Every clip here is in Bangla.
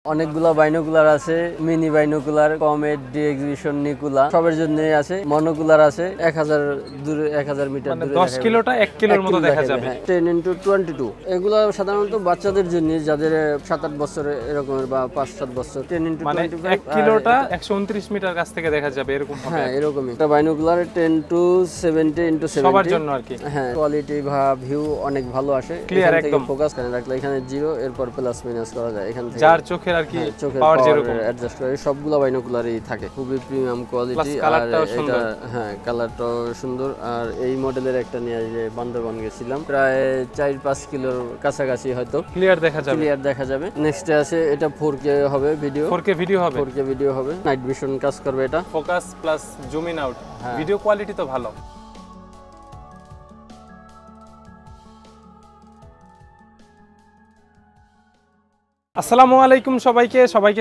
অনেকগুলা বাইনোকুলার আছে, mini binocular, comet, D exhibition, নিকুলা সবের জন্যই আছে। মনোকুলার আছে 1000 দূরে 1000 মিটার মানে দূরে 10 কিলোটা 1 কিলোর মতো দেখা যাবে। 10x22 এগুলো সাধারণত বাচ্চাদের জন্য, যাদের 7-8 বছর এরকমের বা 5-7 বছর। 10x25 মানে 1 কিলোটা 129 মিটার কাছ থেকে দেখা যাবে এরকম হবে। হ্যাঁ, এরকমই একটা বাইনোকুলার 10x70x70 সবার জন্য আর কি। হ্যাঁ, কোয়ালিটি বা ভিউ অনেক ভালো আসে। ক্লিয়ার একদম। ফোকাস করে রাখলে এখানে 0 এরপর প্লাস মাইনাস করা যায় এখান থেকে। যার চোখের আর কি পাওয়ার যেরকম অ্যাডজাস্ট করে সবগুলা বাইনোকুলারই থাকে। খুবই প্রিমিয়াম কোয়ালিটি আর এটা হ্যাঁ কালারটাও সুন্দর। আর এই মডেলের একটা নিয়ে যে বান্দরবান গেছিলাম, প্রায় 4-5 কিলোর কাছাকাছি হয়তো ক্লিয়ার দেখা যাবে। নেক্সটে আছে এটা 4K হবে ভিডিও, 4K ভিডিও হবে। নাইট ভিশন কাজ করবে এটা, focus plus zoom in out, video quality তো ভালো। আসসালামু আলাইকুম সবাইকে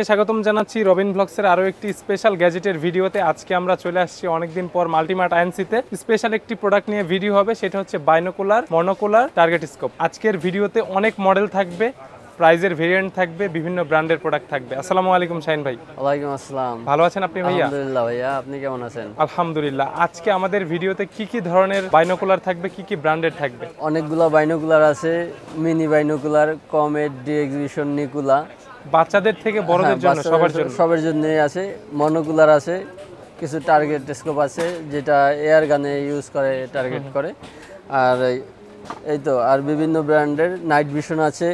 স্বাগতম জানাচ্ছি রবিন ব্লগসের আরো একটি স্পেশাল গ্যাজেটের ভিডিওতে। আজকে আমরা চলে আসছি অনেকদিন পর মাল্টিমার্ট আইএনসিতে। স্পেশাল একটি প্রোডাক্ট নিয়ে ভিডিও হবে, সেটা হচ্ছে বাইনোকুলার, মনোকুলার, টার্গেট স্কোপ। আজকের ভিডিওতে অনেক মডেল থাকবে, প্রাইজের ভেরিয়েন্ট থাকবে, বিভিন্ন ব্র্যান্ডের প্রোডাক্ট থাকবে। আসসালামু আলাইকুম শাহিন ভাই। ওয়ালাইকুম আসসালাম। ভালো আছেন আপনি ভাইয়া? আলহামদুলিল্লাহ ভাইয়া, আপনি কেমন আছেন? আলহামদুলিল্লাহ। আজকে আমাদের ভিডিওতে কি কি ধরনের বাইনোকুলার থাকবে, কি কি ব্র্যান্ডের থাকবে? অনেকগুলা বাইনোকুলার আছে, mini binocular, comet, D exhibition, নিকুলা বাচ্চাদের থেকে বড়দের জন্য সবার জন্যই আছে। মনোকুলার আছে, কিছু টার্গেট স্কোপ আছে যেটা এয়ার গানে ইউজ করে, টার্গেট করে। আর এই তো আর বিভিন্ন ব্র্যান্ডের নাইট ভিশন আছে,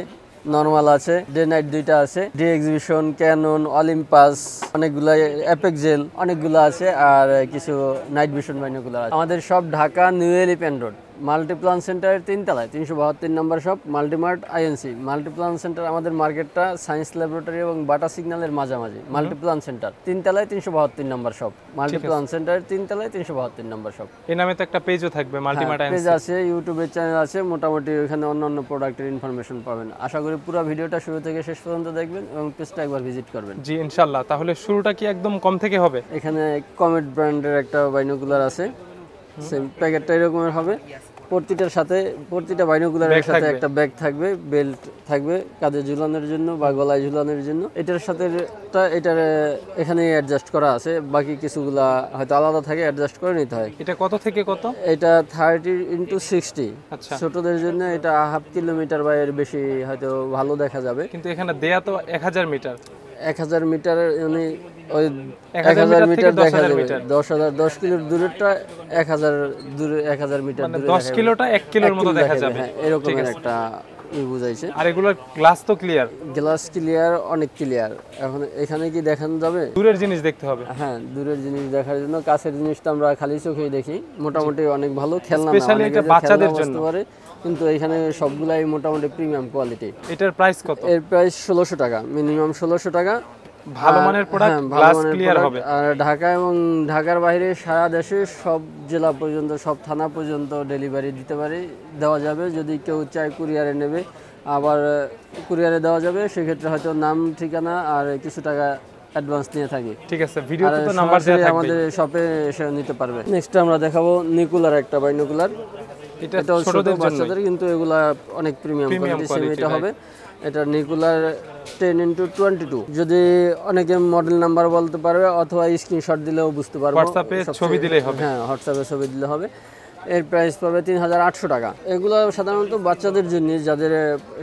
নরমাল আছে, ডে নাইট দুইটা আছে। ডি এক্সিবিশন, ক্যানন, অলিম্পাস, অনেকগুলা অ্যাপেক্সেল অনেকগুলো আছে। আর কিছু নাইট ভিশন বাইনোকুলার আছে। আমাদের সব Dhaka new elephant road Multiplan সেন্টারের 3 তলায় 372 নম্বর shop, Multimart Inc. Multiplan centre আমাদের মার্কেটটা সায়েন্স ল্যাবরেটরি এবং বাটা সিগন্যালের মাঝামাঝি। মাল্টিপ্লান সেন্টার 3 তলায় 372 নম্বর শপ, মাল্টিপ্লান সেন্টারের 3 তলায় 372 নম্বর শপ। এই নামে তো একটা পেজও থাকবে, মাল্টিমার্ট আইএনসি পেজ আছে, ইউটিউবের চ্যানেল আছে। মোটামুটি ওখানে অন্যান্য প্রোডাক্টের ইনফরমেশন পাবেন। আশা করি পুরো ভিডিওটা শুরু থেকে শেষ পর্যন্ত দেখবেন এবং পেজটা একবার ভিজিট করবেন। জি ইনশাআল্লাহ। তাহলে শুরুটা কি একদম কম থেকে হবে? এখানে কমেট ব্র্যান্ডের একটা বাইনোকুলার আছে, সেম প্যাকেটটা এরকমের হবে। প্রতিটা বাইনোকুলারের সাথে একটা ব্যাগ থাকবে, বেল্ট থাকবে কাঁধে ঝুলানোর জন্য বা গলায় ঝুলানোর জন্য। এটার সাথে এটার এখানে অ্যাডজাস্ট করা আছে, বাকি কিছুগুলা হয়তো আলাদা থাকে, অ্যাডজাস্ট করে নিতে হয়। এটা কত থেকে কত? এটা 30x60। আচ্ছা, ছোটদের জন্য এটা 1/2 কিলোমিটার বা এর বেশি হয়তো ভালো দেখা যাবে। কিন্তু এখানে দেয়া তো 1000 মিটার। 1000 মিটার মানে ওই 1000 মিটার দেখা যাবে। 10 কিলোর দূরটা 1000 মিটার দূরে 10 কিলোটা 1 কিলোর মতো দেখা যাবে। হ্যাঁ, এরকমের একটা বুঝাইছে। আর এগুলোর গ্লাস তো ক্লিয়ার? গ্লাস ক্লিয়ার, অনেক ক্লিয়ার। এখন এখানে কি দেখানো যাবে? দূরের জিনিস দেখতে হবে। হ্যাঁ, দূরের জিনিস দেখার জন্য। কাছের জিনিসটা আমরা খালি চোখেই দেখি, মোটামুটি অনেক ভালো। খেলনা স্পেশালি এটা বাচ্চাদের জন্য, কিন্তু এখানে সবগুলাই মোটামুটি প্রিমিয়াম কোয়ালিটি। এটার প্রাইস কত? এর প্রাইস 1600 টাকা, মিনিমাম 1600 টাকা। ভালো মানের প্রোডাক্ট, গ্লাস ক্লিয়ার হবে। আর ঢাকা এবং ঢাকার বাইরে সারা দেশে সব জেলা পর্যন্ত, সব থানা পর্যন্ত ডেলিভারি দেওয়া যাবে। যদি কেউ চায় কুরিয়ারে নেবে, আবার কুরিয়ারে দেওয়া যাবে। সেক্ষেত্রে হয়তো নাম, ঠিকানা আর কিছু টাকা অ্যাডভান্স নিয়ে থাকি। ঠিক আছে, ভিডিওতে তো নাম্বার দেয়া থাকবে, আমাদের শপে এসে নিতে পারবে। নেক্সট আমরা দেখাবো নিকুলার একটা বাইনোকুলার। এটা ছোটদের বাচ্চাদের, কিন্তু এগুলা অনেক প্রিমিয়াম কোয়ালিটি। এটা হবে, এটা নিকুলার 10x22। যদি অনেকে মডেল নাম্বার বলতে পারবে অথবা স্ক্রিনশট দিলেও বুঝতে পারবো। হোয়াটসঅ্যাপে ছবি দিলেই হবে। হ্যাঁ, হোয়াটসঅ্যাপে ছবি দিলে হবে। এর প্রাইস পাবে 3800 টাকা। এগুলো সাধারণত বাচ্চাদের জন্য, যাদের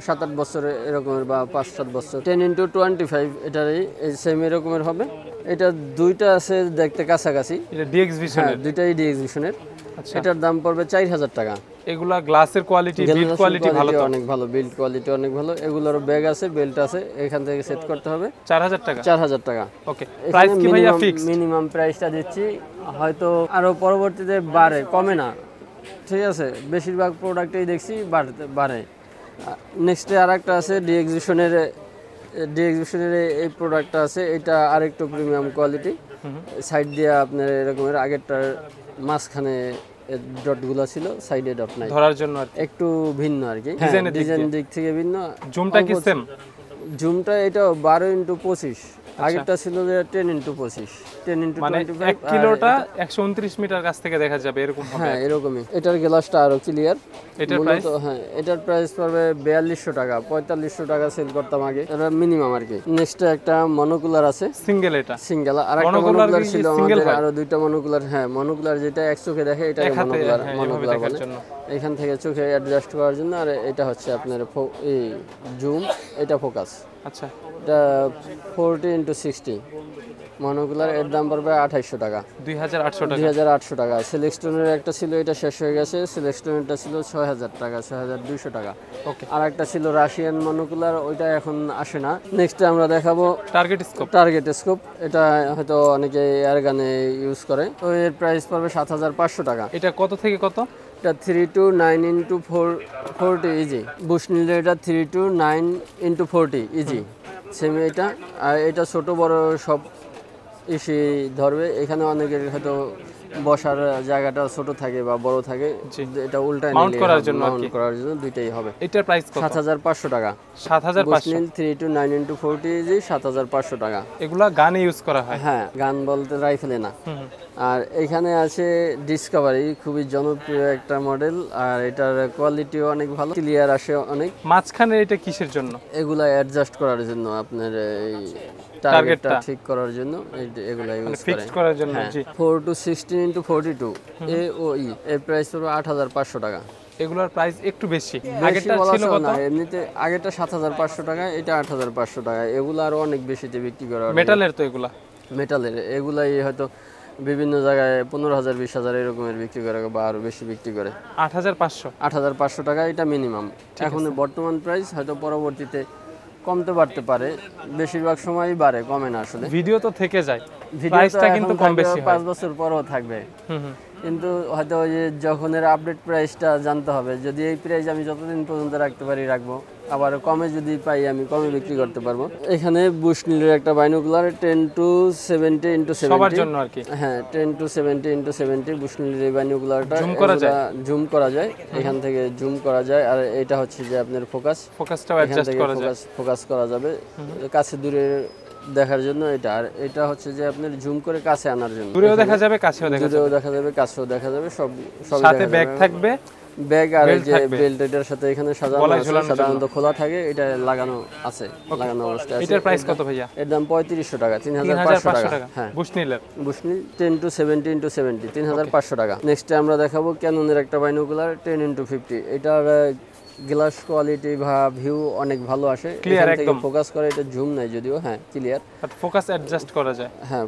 7-8 বছর এরকমের বা 5-7 বছর। 10x25 এটারই সেম এরকমের হবে। এটা দুইটা আছে দেখতে কাছাকাছি। এটা ডিএক্সভিশনের? দুইটাই ডিএক্সভিশনের। আচ্ছা, এটার দাম পড়বে 4000 টাকা। এগুলা গ্লাসের কোয়ালিটি, বিল্ড কোয়ালিটি ভালো তো? অনেক ভালো, বিল্ড কোয়ালিটি অনেক ভালো। এগুলোর ব্যাগ আছে, বেল্ট আছে, এখান থেকে সেট করতে হবে। 4000 টাকা? 4000 টাকা। ওকে, প্রাইস কি ভাইয়া ফিক্সড? মিনিমাম প্রাইসটা দিচ্ছি, হয়তো আরো পরবর্তীতে বাড়ে, কমে না। ঠিক আছে, বেশিরভাগ প্রোডাক্টেই দেখছি বাড়ে। নেক্সটে আরেকটা আছে ডি এক্সিবিশনের এই প্রোডাক্টটা আছে। এটা আরেকটু প্রিমিয়াম কোয়ালিটি। সাইড দিয়ে আপনার এরকমের, আগেরটার মাঝখানে ডটগুলো ছিল, সাইডে ডট নাই, ধরার জন্য একটু ভিন্ন আর কি। ডিজাইন দিক থেকে ভিন্ন। জুমটা কি সেম? জুমটা এটা 12x25 আগেরটা ছিল যে 10x25 মানে 10x25 1 কিলোটা 129 মিটার কাছ থেকে দেখা যাবে এরকম হবে। হ্যাঁ এরকমই। এটার গ্লাসটা আরো ক্লিয়ার। এটার প্রাইস হ্যাঁ এটার প্রাইস পড়বে 4200 টাকা, 4500 টাকা সেল করতাম আগে, এটা মিনিমাম আর কি। নেক্সট একটা মনোকুলার আছে সিঙ্গেল, এটা সিঙ্গেল। আর একটা মনোকুলার মনোকুলার ছিল সিঙ্গেল আমাদের, হয়? আরো দুইটা মনোকুলার। হ্যাঁ মনোকুলার যেটা এক চোখে দেখে এটা এক হাতে, মনোকুলার হ্যাঁ, এভাবে মনোকুলার দেখার বলে। জন্য। এখান থেকে চোখে অ্যাডজাস্ট করার জন্য। আর এটা হচ্ছে আপনার এই জুম, এটা ফোকাস। আচ্ছা, এটা 40x60 মনোকুলার, এর দাম পড়বে 2800 টাকা, 2800 টাকা। 2800 টাকা। সিলেক্টনের একটা ছিল, এটা শেষ হয়ে গেছে। সিলেক্টনেরটা ছিল 6000 টাকা, 6200 টাকা। ওকে। আর একটা ছিল রাশিয়ান মনোকুলার, ওইটা এখন আসে না। নেক্সট আমরা দেখাবো টার্গেট স্কোপ। Target scope. এটা হয়তো অনেকে এয়ার গানে ইউজ করে। তো এর প্রাইস পড়বে 7500 টাকা। এটা কত থেকে কত? এটা 3 to 9x40 ইজি। বুশনিলের এটা 3 to 9x40 ইজি সেম এটা। আর এটা ছোট বড় সব ইসি ধরবে। এখানে অনেকের হয়তো বসার জায়গাটা ছোট থাকে বা বড় থাকে, এটা উল্টায় মাউন্ট করার জন্য আর কি। মাউন্ট করার জন্য দুইটাই হবে। এটার প্রাইস কত? 7500 টাকা। 7500। বুশনিল 3 to 9x40 ইজি 7500 টাকা। এগুলা গানে ইউজ করা হয়? হ্যাঁ গান বলতে রাইফেলে না। আর এখানে আছে ডিসকভারি, খুবই জনপ্রিয় একটা মডেল। আর এটার কোয়ালিটিও অনেক ভালো, ক্লিয়ার আসে অনেক। মাঝখানে এটা কিসের জন্য? এগুলা অ্যাডজাস্ট করার জন্য, আপনার এই টার্গেটটা ঠিক করার জন্য এগুলা ইউজ করে, ফিক্সড করার জন্য। জি। 4 to 16x42 AOE। এর প্রাইস হলো 8500 টাকা। এগুলোর প্রাইস একটু বেশি। বেশি আগেরটা বলা ছিল চলে কত? না, এমনিতে আগেরটা 7500 টাকা, এটা 8500 টাকা। এগুলো আরো অনেক বেশিতে বিক্রি করা হয়। মেটালের তো এগুলা? মেটালের এগুলাই হয়তো বিভিন্ন জায়গায় 15000 20000 এরকমের বিক্রি করে বা আরো বেশি বিক্রি করে। 8500। 8500 টাকা এটা মিনিমাম। এখন বর্তমান প্রাইস, হয়তো পরবর্তীতে কমতে বাড়তে পারে, বেশিরভাগ সময়ই বাড়ে, কমে না আসলে। ভিডিও তো থেকে যায়, ভিডিওটা প্রাইসটা কিন্তু কম বেশি হয়। 5 বছর পরেও থাকবে। কিন্তু হয়তো ওই যে যখন এর আপডেট প্রাইসটা জানতে হবে। যদি এই প্রাইস আমি যতদিন পর্যন্ত রাখতে পারি রাখবো, আবার কমে যদি পাই আমি কমে বিক্রি করতে পারবো। এখানে বুশনিলের একটা বাইনোকুলার 10 to 70x70 সবার জন্য আর কি। হ্যাঁ 10 to 70x70 বুশনিলের এই বাইনোকুলারটা জুম করা যায়? জুম করা যায়, এখান থেকে জুম করা যায়। আর এটা হচ্ছে যে আপনার ফোকাসটাও অ্যাডজাস্ট করা যায়। ফোকাস করা যাবে কাছে দূরে দেখার জন্য এটা। আর এটা হচ্ছে যে আপনার জুম করে কাছে আনার জন্য, দূরেও দেখা যাবে কাছেও দেখা যাবে। দূরেও দেখা যাবে কাছেও দেখা যাবে, সব সাথে ব্যাগ থাকবে, ব্যাগ আর এই যে বেল্ট এটার সাথে এখানে সাজানো আছে, সাধারণত খোলা থাকে, এটা লাগানো আছে, লাগানো অবস্থায় আছে। এটার প্রাইস কত ভাইয়া? এর দাম 3500 টাকা, 3500 টাকা। হ্যাঁ বুশনিলের। বুশনিল 10 to 70x70 3500 টাকা। নেক্সট আমরা দেখাবো ক্যাননের একটা বাইনোকুলার 10x50। এটার গ্লাস কোয়ালিটি বা ভিউ অনেক ভালো আসে, ক্লিয়ার একদম। ফোকাস করে, এটা জুম নাই যদিও, হ্যাঁ ক্লিয়ার। বাট ফোকাস অ্যাডজাস্ট করা যায়। হ্যাঁ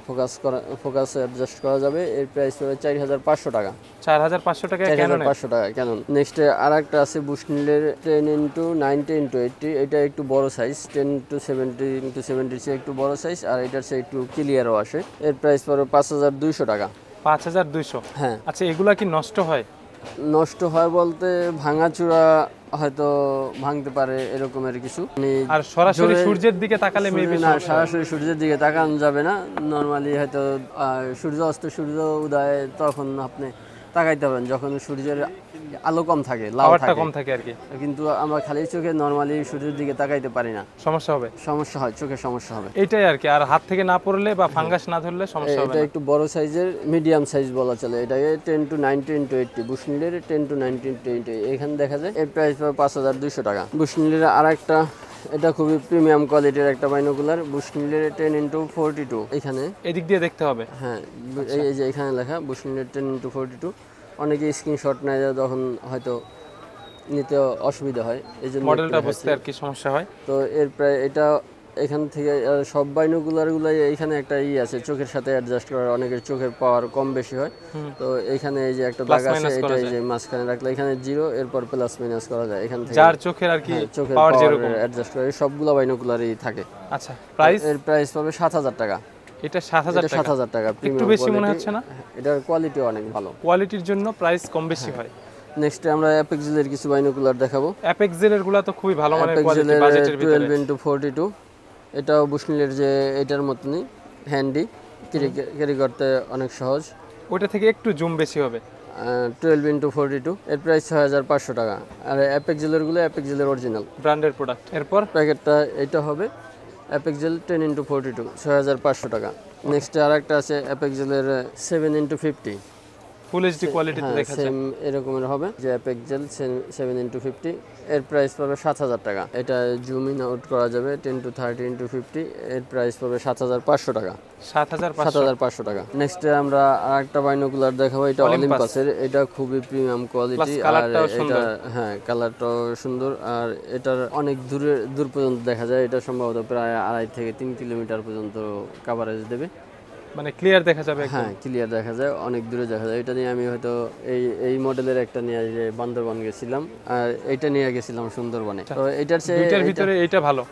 ফোকাস অ্যাডজাস্ট করা যাবে। এর প্রাইস হলো 4500 টাকা। 4500 টাকা ক্যানন। 4500 টাকা ক্যানন। নেক্সট আরেকটা আছে বুশনিলের 10x90 এটা একটু বড় সাইজ, 10 to 70x70 চেয়ে একটু বড় সাইজ। আর এটার চেয়ে একটু ক্লিয়ারও আসে। এর প্রাইস পড়বে 5200 টাকা। 5200? হ্যাঁ। আচ্ছা, এগুলা কি নষ্ট হয়? নষ্ট হয় বলতে ভাঙাচুরা হয়তো ভাঙতে পারে এরকমের কিছু। আর সরাসরি সূর্যের দিকে তাকালে মেবি না, সরাসরি সূর্যের দিকে তাকানো যাবে না। নরমালি হয়তো সূর্য অস্ত সূর্য উদয় তখন আপনি তাকাইতে হবেন, যখন সূর্যের আলো কম থাকে, পাওয়ারটা কম থাকে আর কি। কিন্তু আমরা খালি চোখে নরমালি সূর্যের দিকে তাকাইতে পারি না, সমস্যা হবে, সমস্যা হয়, চোখে সমস্যা হবে। এইটাই আর কি। আর হাত থেকে না পড়লে বা ফাঙ্গাস না ধরলে সমস্যা হবে না। এটা একটু বড় সাইজের, মিডিয়াম সাইজ বলা চলে। এটাকে 10 to 90x80 বুশনিলের 10 to 90x80 এখানে দেখা যায়। এর প্রাইস পাবে 5200 টাকা। বুশনিলের আরেকটা, এটা খুবই প্রিমিয়াম কোয়ালিটির একটা বাইনোকুলার, বুশনিলের 10x42 এখানে এদিক দিয়ে দেখতে হবে। হ্যাঁ এই যে এখানে লেখা বুশনিলের 10x42। অনেকে স্ক্রিনশট নেয় তখন হয়তো নিতে অসুবিধা হয়, এই জন্য মডেলটা বুঝতে আর কি সমস্যা হয়। তো এর প্রায় এটা এখান থেকে সব বাইনোকুলারগুলাই এইখানে একটা আছে চোখের সাথে অ্যাডজাস্ট করার, অনেকের চোখের পাওয়ার কম বেশি হয়। তো এখানে এই যে একটা দাগ আছে, এটা এই যে মাঝখানে রাখলে এখানে 0, এরপর প্লাস মাইনাস করা যায় এখান থেকে, যার চোখের আর কি চোখের পাওয়ার পাওয়ার যেরকম অ্যাডজাস্ট করে। সবগুলা বাইনোকুলারই থাকে। আচ্ছা, প্রাইস? এর প্রাইস পাবে 7000 টাকা। এটা 7000 টাকা? একটু বেশি মনে হচ্ছে না? এটার কোয়ালিটি অনেক ভালো, কোয়ালিটির জন্য প্রাইস কম বেশি হয়। নেক্সট আমরা অ্যাপেক্সেলের কিছু বাইনোকুলার দেখাবো। অ্যাপেক্সেলের গুলো তো খুবই ভালো মানের কোয়ালিটি, বাজেটের ভিতরে। 12x42 এটাও বুশনিলের যে এটার মতনই হ্যান্ডি, ক্যারি করতে অনেক সহজ। ওইটা থেকে একটু জুম বেশি হবে। 12x42 এর প্রাইস 6500 টাকা। আর অ্যাপেক্সেলের গুলো অ্যাপেক্সেলের অরিজিনাল ব্র্যান্ডের প্রোডাক্ট। এরপর প্যাকেটটা এটা হবে অ্যাপেক্সেল 10x42 6500 টাকা। নেক্সট আরেকটা আছে অ্যাপেক্সেলের 7x50, ফুল এইচডি কোয়ালিটিতে দেখা যায়। সেম এরকমের হবে যে অ্যাপেক্সেল 7x50, এর প্রাইস পাবে 7000 টাকা। এটা জুম ইন আউট করা যাবে 10x30x50, এর প্রাইস পাবে 7500 টাকা। 7500 টাকা। নেক্সট আমরা আরেকটা বাইনোকুলার দেখাবো, এটা অলিম্পাসের। এটা খুবই প্রিমিয়াম কোয়ালিটি, আর এটা হ্যাঁ কালারটাও সুন্দর, আর এটার অনেক দূর পর্যন্ত দেখা যায়। এটা সম্ভবত প্রায় 2.5 থেকে 3 কিলোমিটার পর্যন্ত কভারেজ দেবে, মানে ক্লিয়ার দেখা যাবে। হ্যাঁ ক্লিয়ার দেখা যায়, অনেক দূরে দেখা যায়। এটা নিয়ে আমি হয়তো এই মডেলের একটা নিয়ে যে বান্দরবান গেছিলাম, আর এইটা নিয়ে গেছিলাম সুন্দরবনে। তো এটার চেয়ে দুইটার ভিতরে এইটা ভালো,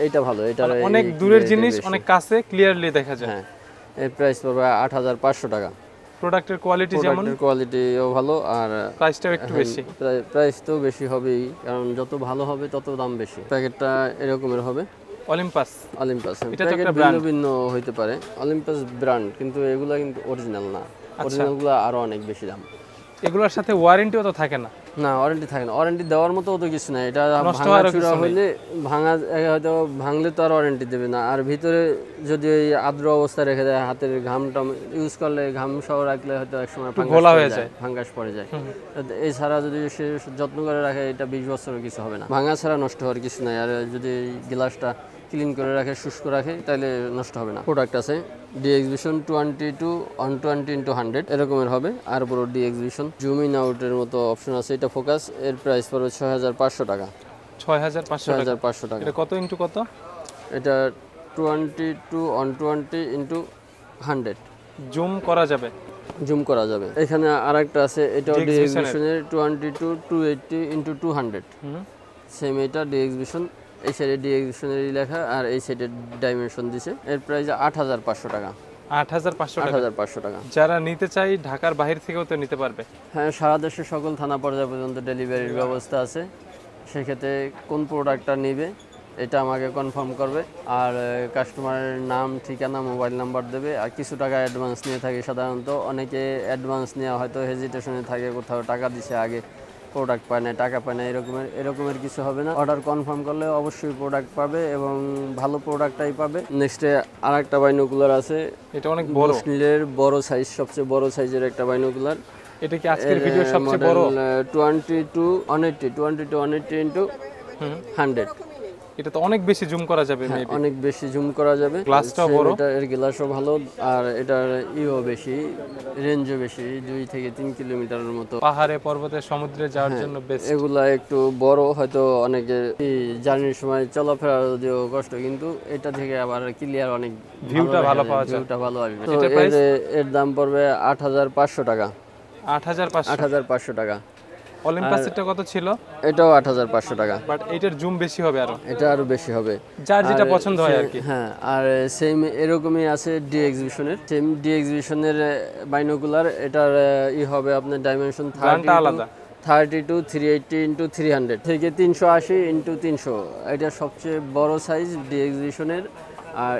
এইটা ভালো। এটা অনেক দূরের জিনিস অনেক কাছে ক্লিয়ারলি দেখা যায়। হ্যাঁ, এর প্রাইস পড়বে 8500 টাকা। প্রোডাক্টের কোয়ালিটি যেমন, প্রোডাক্টের কোয়ালিটিও ভালো, আর প্রাইসটাও একটু বেশি। প্রাইস তো বেশি হবেই, কারণ যত ভালো হবে তত দাম বেশি। প্যাকেটটা এরকমের হবে। অলিম্পাস এটা তো একটা ব্র্যান্ড, ভিন্ন হইতে পারে। অলিম্পাস ব্র্যান্ড, কিন্তু এগুলা কিন্তু অরিজিনাল না। অরিজিনালগুলো আরো অনেক বেশি দাম। এগুলোর সাথে ওয়ারেন্টিও তো থাকে না। না, ওয়ারেন্টি থাকে না। ওয়ারেন্টি দেওয়ার মতো তো কিছু নাই। এটা ভাঙাচুরা হইলে হয়তো ভাঙলে তো আর ওয়ারেন্টি দেবে না। আর ভিতরে যদি ওই আর্দ্র অবস্থা রেখে দেয়, হাতের ঘামটা ইউজ করলে, ঘাম সহ রাখলে হয়তো একসময় ফাঙ্গাস পড়ে যায়। এছাড়া যদি সে যত্ন করে রাখে, এটা 20 বছরের কিছু হবে না। ভাঙা ছাড়া নষ্ট হওয়ার কিছু নাই। আর যদি গ্লাসটা ক্লিন করে রাখে, শুষ্ক রাখে, তাহলে নষ্ট হবে না। প্রোডাক্ট আছে ডি এক্সিবিশন 22 120 এরকমের হবে। আর বড় ডি এক্সিবিশন জুম ইন আউটের মতো অপশন আছে। এটা ফোকাস, এর প্রাইস পড়বে 6500 টাকা। 6500 টাকা। এটা কত ইনটু কত? এটা 22 120 × 100 জুম করা যাবে, জুম করা যাবে। এখানে আরেকটা আছে, এটাও ডি এক্সিবিশনের 22 280 × 200। সেম এটা ডি এক্সিবিশন, এই সাইডে ডি এক্সিবিশনের লেখা, আর এই সাইডে ডাইমেনশন দিছে। এর প্রাইস 8500 টাকা। 8500 টাকা। যারা নিতে চাই ঢাকার বাইরে থেকেও তো নিতে পারবে। হ্যাঁ, সারা দেশের সকল থানা পর্যায় পর্যন্ত ডেলিভারির ব্যবস্থা আছে। সেক্ষেত্রে কোন প্রোডাক্টটা নেবে এটা আমাকে কনফার্ম করবে, আর কাস্টমারের নাম, ঠিকানা, মোবাইল নাম্বার দেবে, আর কিছু টাকা অ্যাডভান্স নিয়ে থাকে সাধারণত। অনেকে অ্যাডভান্স নেওয়া হয়তো হেজিটেশনে থাকে, কোথাও টাকা দিছে আগে, প্রোডাক্ট পায় না, টাকা পায় না, এরকমের কিছু হবে না। অর্ডার কনফার্ম করলে অবশ্যই প্রোডাক্ট পাবে, এবং ভালো প্রোডাক্টটাই পাবে। নেক্সটে আরেকটা বাইনোকুলার আছে, এটা অনেক বড় স্টিলের বড় সাইজ, সবচেয়ে বড় সাইজের একটা বাইনোকুলার। এটা কি আজকের ভিডিওর সবচেয়ে বড়? 22 180 × 100। এটা তো অনেক বেশি জুম করা যাবে, অনেক বেশি জুম করা যাবে। গ্লাসটাও বড়, এর গ্লাসও ভালো, আর এটার বেশি, রেঞ্জও বেশি, 2 থেকে 3 কিলোমিটারের মতো। পাহাড়ে, পর্বতে, সমুদ্রে যাওয়ার জন্য বেস্ট। এগুলা একটু বড়, হয়তো অনেকে জার্নির সময় চলাফেরা যদিও কষ্ট, কিন্তু এটা থেকে আবার ক্লিয়ার, অনেক ভিউটা ভালো পাওয়া যায়, ভিউটা ভালো আসবে। তো এর দাম পড়বে 8500 টাকা। 8500 টাকা। অলিম্পাসেরটা কত ছিল? এটাও 8500 টাকা, বাট এটার জুম বেশি হবে, এটা আরো বেশি হবে, যার যেটা পছন্দ হয় আর কি। হ্যাঁ, আর সেম এরকমই আছে ডি এক্সিবিশনের। সেম ডি এক্সিবিশনের বাইনোকুলার, এটার হবে আপনার ডাইমেনশন 32 380 × 300 থেকে 380 × 300। এটা সবচেয়ে বড় সাইজ ডি এক্সিবিশনের। আর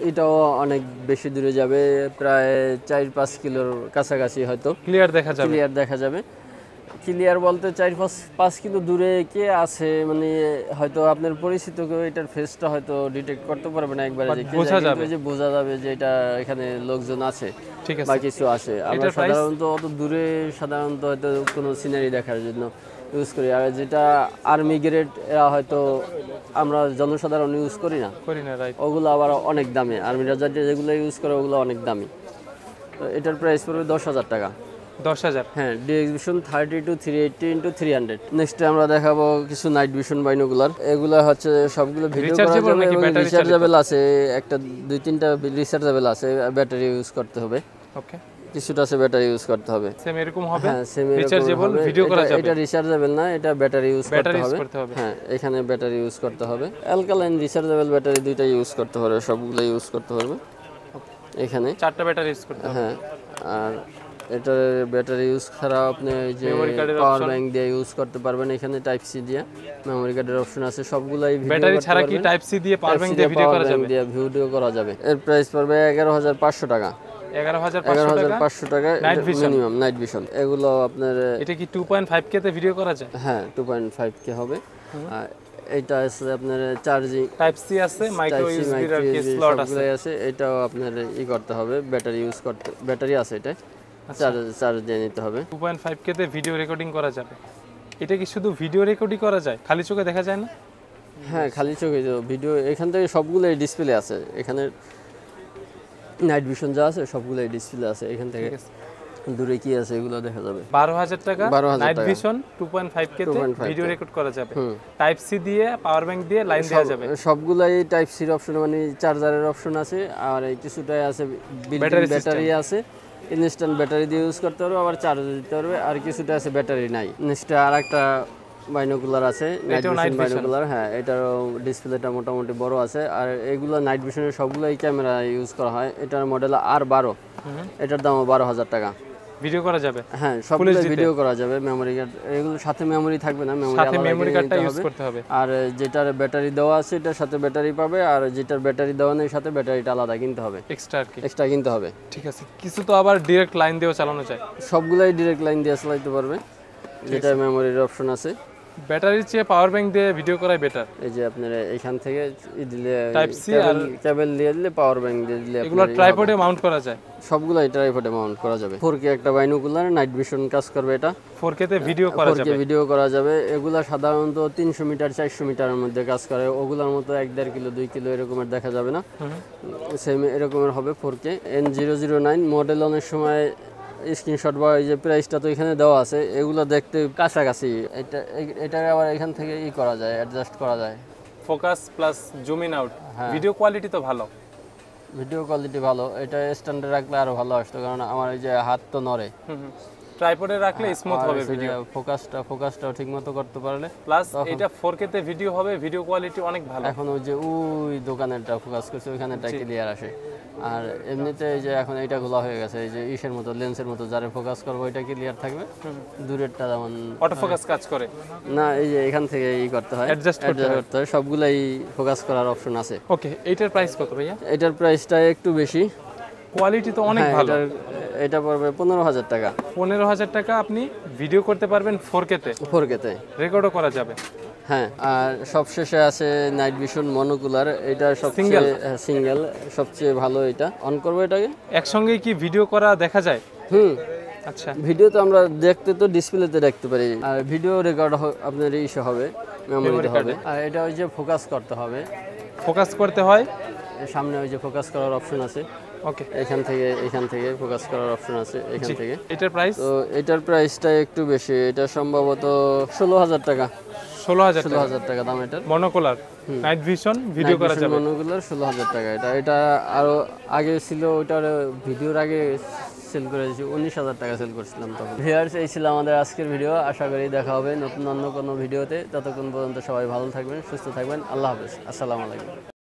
এটাও অনেক বেশি দূরে যাবে, প্রায় 4-5 কিলোর কাছাকাছি, হয়তো ক্লিয়ার দেখা যাবে। ক্লিয়ার বলতে 4-5 কিলো দূরে কে আছে, মানে হয়তো আপনার পরিচিত কেউ এটার ফেসটা হয়তো ডিটেক্ট করতে পারবে না একবারে, যে বোঝা যাবে যে এটা এখানে লোকজন আছে বা কিছু আছে। আমরা সাধারণত অত দূরে হয়তো কোনো সিনারি দেখার জন্য ইউজ করি, আর যেটা আর্মি গ্রেড হয়তো আমরা জনসাধারণ ইউজ করি না, ওগুলো আবার অনেক দামি। আর্মিরা যেগুলো ইউজ করে ওগুলো অনেক দামি। তো এটার প্রাইস পড়বে 10,000 টাকা। 10,000। হ্যাঁ, ডি এক্সিবিশন 32 380 × 300। নেক্সটে আমরা দেখাবো কিছু নাইট ভিশন বাইনোকুলার। এগুলো হচ্ছে সবগুলো ভিডিও করা যাবে, এবং রিচার্জেবল আছে, একটা 2-3টা রিচার্জেবল আছে, ব্যাটারি ইউজ করতে হবে। ওকে, কিছুটা আছে ব্যাটারি ইউজ করতে হবে। সেম এরকম হবে। হ্যাঁ, সেম রিচার্জেবল, ভিডিও করা যাবে। এটা রিচার্জেবল না, এটা ব্যাটারি ইউজ করতে হবে। হ্যাঁ, এখানে ব্যাটারি ইউজ করতে হবে। অ্যালকালাইন, রিচার্জেবল ব্যাটারি দুইটাই ইউজ করতে হবে, সবগুলো ইউজ করতে হবে। এখানে 4টা ব্যাটারি ইউজ করতে হবে। হ্যাঁ, আর এটার ব্যাটারি ইউজ ছাড়া আপনি যে পাওয়ার ব্যাংক দিয়ে ইউজ করতে পারবেন। এখানে টাইপ সি দিয়ে মেমরি কার্ডের অপশন আছে, সবগুলাই ব্যাটারি ছাড়া কি টাইপ সি দিয়ে পাওয়ার ব্যাংক দিয়ে ভিডিও করা যাবে। এর প্রাইস পড়বে 11500 টাকা। 11500 টাকা মিনিমাম নাইট ভিশন। এগুলো আপনার, এটা কি 2.5K তে ভিডিও করা যায়? হ্যাঁ, 2.5K হবে। এটা আছে আপনার চার্জিং টাইপ সি আছে, মাইক্রো ইউএসবি এর কি স্লট আছে। আছে এটাও আপনার করতে হবে, ব্যাটারি ইউজ করতে, ব্যাটারি আছে এটা, চার্জ দিয়ে নিতে হবে। 2.5K তে ভিডিও রেকর্ডিং করা যাবে। এটা কি শুধু ভিডিও রেকর্ডিং করা যায়, খালি চোখে দেখা যায় না? হ্যাঁ, খালি চোখে ভিডিও এখান থেকে সবগুলোই ডিসপ্লে আছে, এখানে নাইট ভিশন যা আছে সবগুলোই ডিসপ্লে আছে, এখান থেকে দূরে কি আছে এগুলো দেখা যাবে। 12,000 টাকা 12,000 নাইট টাকা। ভিশন 2.5K তে 2.5K ভিডিও রেকর্ড করা যাবে। টাইপ সি দিয়ে পাওয়ার ব্যাংক দিয়ে লাইন দেওয়া যাবে। সবগুলাই টাইপ সির অপশন, মানে চার্জারের অপশন আছে, আর এই কিছুটাই আছে ব্যাটারি আছে, ইনস্ট্যান্ট ব্যাটারি দিয়ে ইউজ করতে পারবে, আবার চার্জ দিতে পারবে, আর কিছুটা আছে ব্যাটারি নাই। নেক্সট আরেকটা বাইনোকুলার আছে, নাইট ভিশন বাইনোকুলার। হ্যাঁ, এটারও ডিসপ্লেটা মোটামুটি বড় আছে, আর এগুলো নাইট ভিশনের সবগুলাই ক্যামেরা ইউজ করা হয়। এটার মডেল R12, এটার দাম 12,000 টাকা। ভিডিও করা যাবে? হ্যাঁ, সবগুলো ভিডিও করা যাবে। মেমরি কার্ড, এগুলো সাথে মেমরি থাকবে না, মেমরি কার্ডটা ইউজ করতে হবে। আর যেটার ব্যাটারি দেওয়া আছে এটার সাথে ব্যাটারি পাবে, আর যেটার ব্যাটারি দেওয়া নেই সাথে ব্যাটারিটা আলাদা কিনতে হবে, এক্সট্রা কিনতে হবে। ঠিক আছে, কিছু তো আবার ডাইরেক্ট লাইন দিয়েও চালানো যায়? সবগুলাই ডাইরেক্ট লাইন দিয়ে চালাতে পারবে, যেটা মেমরির অপশন আছে। ব্যাটারির চেয়ে পাওয়ার ব্যাংক দিয়ে ভিডিও করাই বেটার। এই যে আপনার এখান থেকে দিলে টাইপ সি আর কেবল দিয়ে দিলে, পাওয়ার ব্যাংক দিয়ে দিলে, এগুলো ট্রাইপডে মাউন্ট করা যায়। সবগুলাই ট্রাইপডে মাউন্ট করা যাবে। 4K একটা বাইনোকুলার, নাইট ভিশন কাজ করবে এটা। 4K তে ভিডিও করা যাবে। 4K ভিডিও করা যাবে। এগুলা সাধারণত 300 মিটার 400 মিটারের মধ্যে কাজ করে, ওগুলার মতো 1.5 কিলো 2 কিলো এরকমের দেখা যাবে না, সেম এরকমের হবে 4K। N009 মডেল অনেক সময় স্ক্রিনশট বা এই যে প্রাইসটা তো এখানে দেওয়া আছে, এগুলো দেখতে কাছাকাছি। এটা আবার এখান থেকে করা যায়, অ্যাডজাস্ট করা যায়, focus plus zoom in out. Video quality তো ভালো, ভিডিও কোয়ালিটি ভালো। এটা স্ট্যান্ডে রাখলে আরো ভালো আসতো, কারণ আমার এই যে হাত তো নড়ে। ট্রাইপডে রাখলে স্মুথ হবে ভিডিও। ফোকাসটাও ঠিকমতো করতে পারলে, প্লাস এটা 4K তে ভিডিও হবে, ভিডিও কোয়ালিটি অনেক ভালো। এখন ওই যে ওই দোকানেরটা ফোকাস করছে, ওইখানেটা ক্লিয়ার আসে। আর এমনিতে এই যে এখন এটা খোলা হয়ে গেছে, এই যে ইসের মতো, লেন্সের মতো, যারা ফোকাস করবে ওইটা ক্লিয়ার থাকবে, দূরেরটা যেমন অটো ফোকাস কাজ করে না, এই যে এখান থেকে করতে হয়, অ্যাডজাস্ট করতে হয়। সবগুলাই ফোকাস করার অপশন আছে। ওকে, এইটার প্রাইস কত ভাইয়া? এটার প্রাইসটা একটু বেশি, কোয়ালিটি তো অনেক ভালো। এটা পড়বে 15,000 টাকা। 15,000 টাকা আপনি ভিডিও করতে পারবেন 4K তে, রেকর্ডও করা যাবে। হ্যাঁ, আর সবশেষে আছে নাইট ভিশন মনোকুলার। এটা সবচেয়ে সিঙ্গেল, সবচেয়ে ভালো। এটা অন করবো, এটাকে একসঙ্গে কি ভিডিও করা দেখা যায়? আচ্ছা, ভিডিও তো আমরা দেখতে তো ডিসপ্লেতে দেখতে পারি, আর ভিডিও রেকর্ড আপনার ইস্যু হবে, মেমোরিতে হবে। আর এটা ওই যে ফোকাস করতে হবে, ফোকাস করতে হয়, সামনে ওই যে ফোকাস করার অপশন আছে। ওকে, এখান থেকে ফোকাস করার অপশন আছে, এখান থেকে। এটার প্রাইস? তো এটার প্রাইসটা একটু বেশি, এটা সম্ভবত 16,000 টাকা। 16,000 টাকা দাম এটার। মনোকুলার নাইট ভিশন ভিডিও করা যাবে, মনোকুলার 16,000 টাকা। এটা আরো আগে ছিল, ওটার ভিডিওর আগে সেল করেছি 19,000 টাকা সেল করছিলাম তখন। ভিউয়ার্স, এই ছিল আমাদের আজকের ভিডিও। আশা করি দেখা হবে নতুন অন্য কোনো ভিডিওতে। ততক্ষণ পর্যন্ত সবাই ভালো থাকবেন, সুস্থ থাকবেন। আল্লাহ হাফেজ, আসসালামু আলাইকুম।